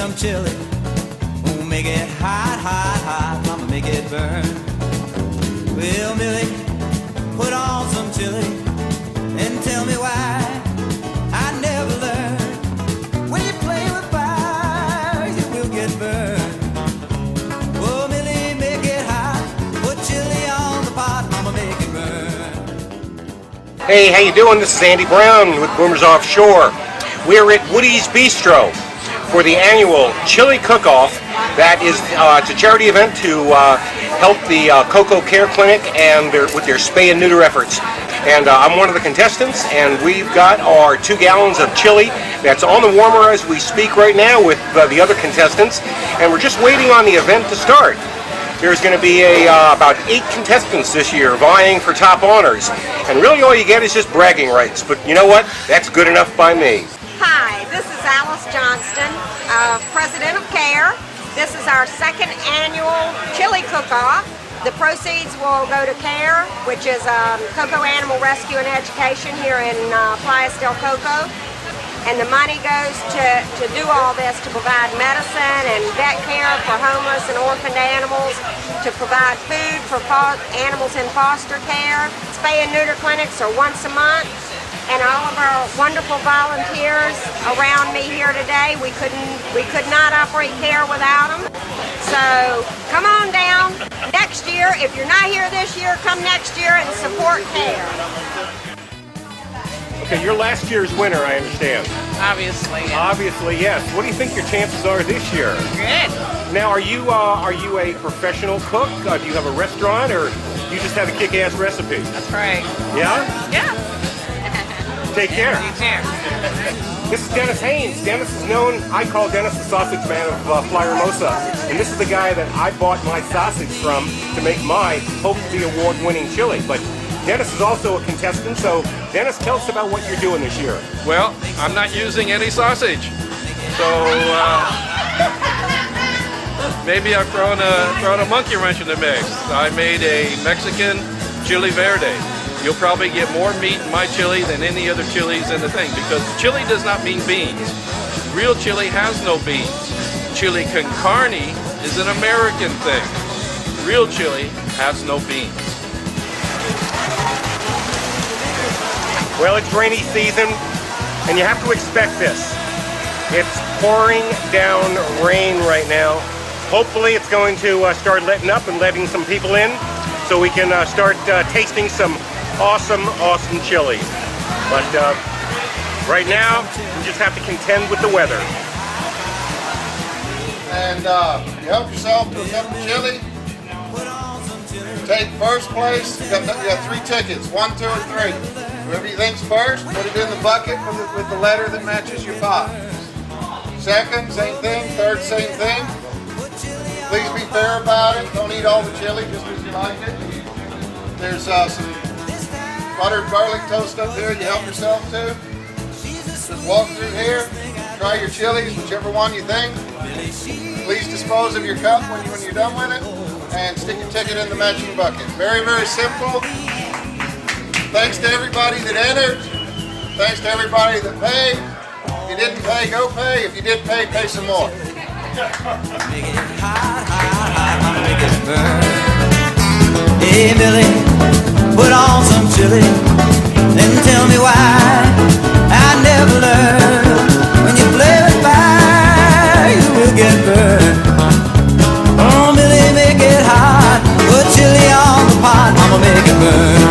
some chili. Oh, make it hot, hot, hot, mama, make it burn. Well, Millie, put on some chili and tell me why I never learned. When you play with fire, you will get burned. Oh, Millie, make it hot, put chili on the pot, mama, make it burn. Hey, how you doing? This is Andy Brown with Boomers Offshore. We're at Woody's Bistro for the annual Chili Cook-Off. That is it's a charity event to help the Coco Care Clinic and with their spay and neuter efforts. And I'm one of the contestants, and we've got our 2 gallons of chili that's on the warmer as we speak right now with the other contestants, and we're just waiting on the event to start. There's going to be about 8 contestants this year vying for top honors, and really all you get is just bragging rights, but you know what? That's good enough by me. Hi, this is Alice Johnston, President of CARE. This is our 2nd annual Chili Cook-Off. The proceeds will go to CARE, which is Coco Animal Rescue and Education here in Playas del Coco. And the money goes to do all this, to provide medicine and vet care for homeless and orphaned animals, to provide food for animals in foster care. Spay and neuter clinics are once a month. And all of our wonderful volunteers around me here today, we could not operate CARE without them. So come on down next year. If you're not here this year, come next year and support CARE. Okay, you're last year's winner, I understand. Obviously. Yes. Obviously, yes. What do you think your chances are this year? Good. Now, are you a professional cook? Do you have a restaurant, or you just have a kick-ass recipe? That's right. Yeah? Yeah. Take care. You too. This is Dennis Haynes. Dennis is known, I call Dennis the sausage man of Fly Hermosa. And this is the guy that I bought my sausage from to make my hope-to-be award-winning chili. But Dennis is also a contestant, so Dennis, tell us about what you're doing this year. Well, I'm not using any sausage. So maybe I've thrown a monkey wrench in the mix. I made a Mexican chili verde. You'll probably get more meat in my chili than any other chilies in the thing, because chili does not mean beans. Real chili has no beans. Chili con carne is an American thing. Real chili has no beans. Well, it's rainy season, and you have to expect this. It's pouring down rain right now. Hopefully it's going to start letting up and letting some people in, so we can start tasting some awesome chili. But right now, we just have to contend with the weather. And you help yourself to a cup of chili. Take first place. You got 3 tickets, 1, 2, and 3. Whoever you think's first, put it in the bucket with the letter that matches your pot. Second, same thing. Third, same thing. Please be fair about it. Don't eat all the chili just because you like it. There's some buttered garlic toast up here you help yourself to. Just walk through here, try your chilies, whichever one you think. Please dispose of your cup when you're done with it, and stick your ticket in the matching bucket. Very, very simple. Thanks to everybody that entered. Thanks to everybody that paid. If you didn't pay, go pay. If you did pay, pay some more. Make it hot, hot, hot, mama, make it burn. Hey, Billy, put on some chili, then tell me why I never learned. When you play with fire, you will get burned. Oh, Billy, make it hot, put chili on the pot, mama, make it burn.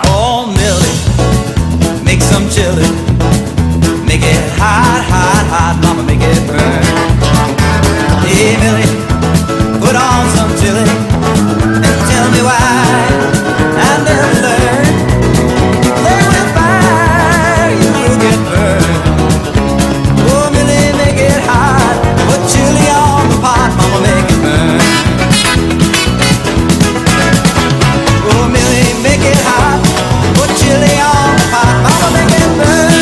Oh, Millie, make some chili. Make it hot, hot, hot, mama, make it burn. Hey, Millie, put on some chili and tell me why I never learned. Play with fire, you will get burned. Oh, Millie, make it hot, put chili on the pot, mama, make it burn. Oh, Millie, make it hot, put chili on the pot, mama, make it burn.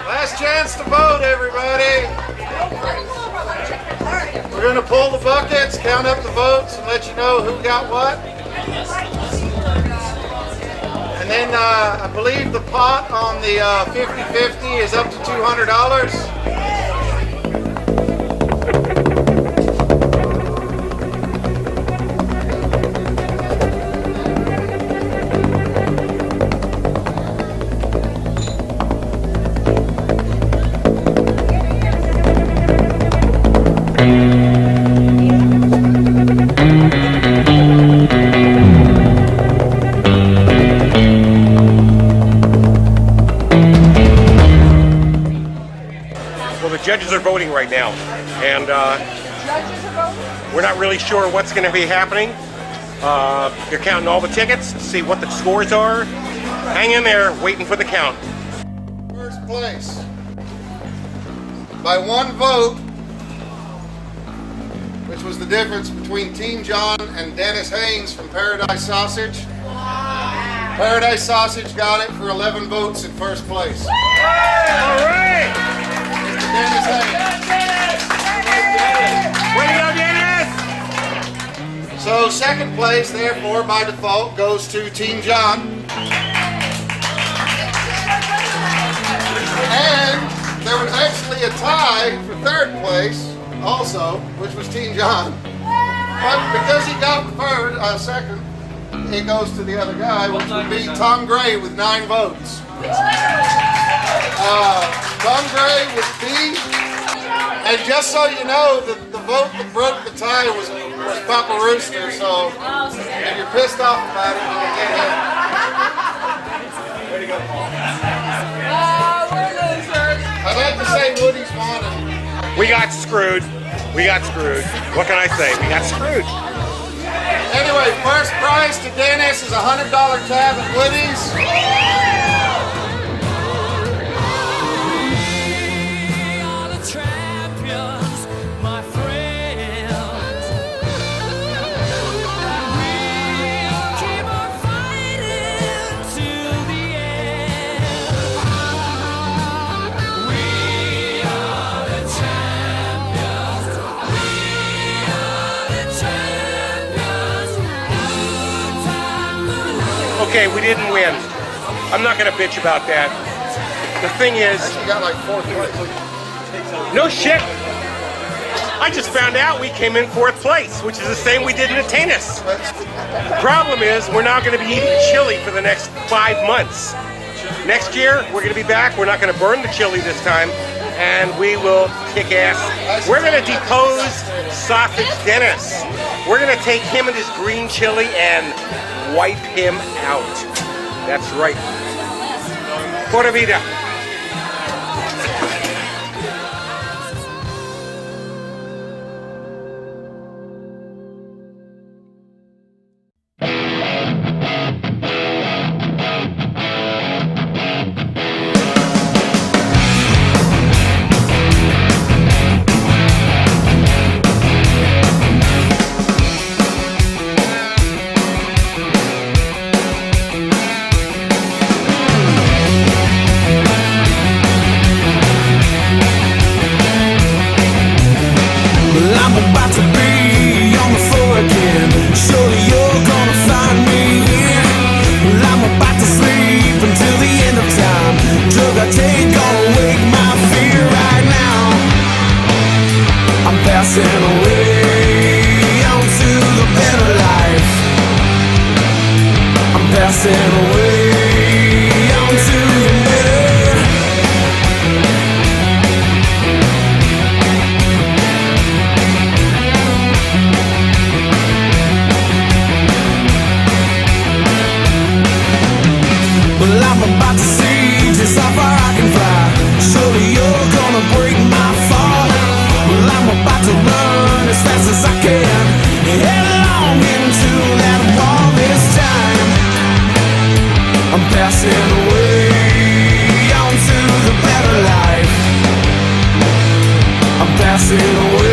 Last chance to vote, everybody. We're going to pull the buckets, count up the votes, and let you know who got what. And then I believe the pot on the 50-50 is up to $200. Judges are voting right now, and we're not really sure what's going to be happening. They're counting all the tickets to see what the scores are. Hang in there, waiting for the count. First place, by one vote, which was the difference between Team John and Dennis Haynes from Paradise Sausage. Paradise Sausage got it for 11 votes in first place. All right! Dennis Haynes. Way to go, Dennis! So second place, therefore, by default, goes to Team John. And there was actually a tie for third place, also, which was Team John. But because he got second, it goes to the other guy, which would be Tom Gray with 9 votes. Tom Gray was B, and just so you know, the vote that broke the tie was Papa Rooster, so if you're pissed off about it, you can get him. Way to go, Paul. We're losers. I'd like to say Woody's won. We got screwed. We got screwed. What can I say? We got screwed. Anyway, first prize to Dennis is a $100 tab at Woody's. Okay, we didn't win. I'm not going to bitch about that. The thing is... You got like 4th place. No shit! I just found out we came in 4th place, which is the same we did in the tennis. Problem is, we're now going to be eating chili for the next 5 months. Next year, we're going to be back. We're not going to burn the chili this time, and we will kick ass. We're going to depose Sausage Dennis. We're going to take him and his green chili and wipe him out. That's right. Pura vida. as fast as I can, headlong into that wall this time. I'm passing away on to the better life. I'm passing away.